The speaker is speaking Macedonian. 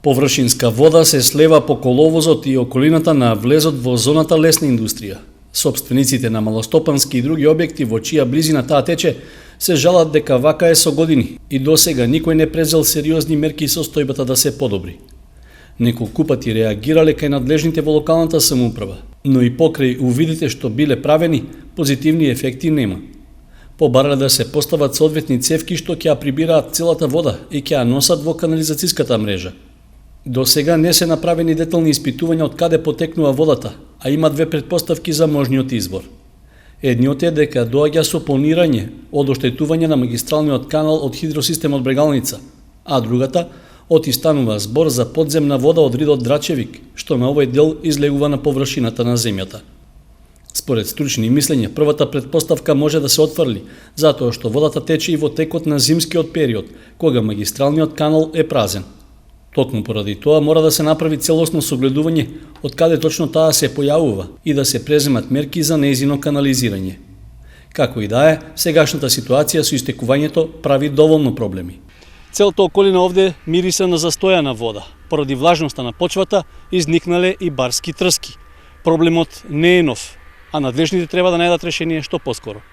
Површинска вода се слева по коловозот и околината на влезот во зоната лесна индустрија. Сопствениците на малостопански и други објекти во чија близина таа тече се жалат дека вака е со години и досега никој не презел сериозни мерки состојбата да се подобри. Неколку пати реагирале кај надлежните во локалната самоуправа, но и покрај увидите што биле правени, позитивни ефекти нема. Побарале да се постават соодветни цевки што ќе ја прибираат целата вода и ќе ја носат во канализацијската мрежа. До сега не се направени детални испитувања од каде потекнува водата, а има две претпоставки за можниот извор. Едниот е дека доаѓа со планирање од оштетување на магистралниот канал од хидросистемот Брегалница, а другата оти станува збор за подземна вода од ридот Драчевик, што на овој дел излегува на површината на земјата. Според стручни мислења, првата претпоставка може да се отфрли, затоа што водата тече и во текот на зимскиот период, кога магистралниот канал е празен. Токму поради тоа мора да се направи целосно согледување од каде точно таа се појавува и да се преземат мерки за нејзино канализирање. Како и да е, сегашната ситуација со истекувањето прави доволно проблеми. Целта околина овде мириса на застојана вода. Поради влажноста на почвата изникнале и барски трски. Проблемот не е нов, а надлежните треба да најдат решение што поскоро.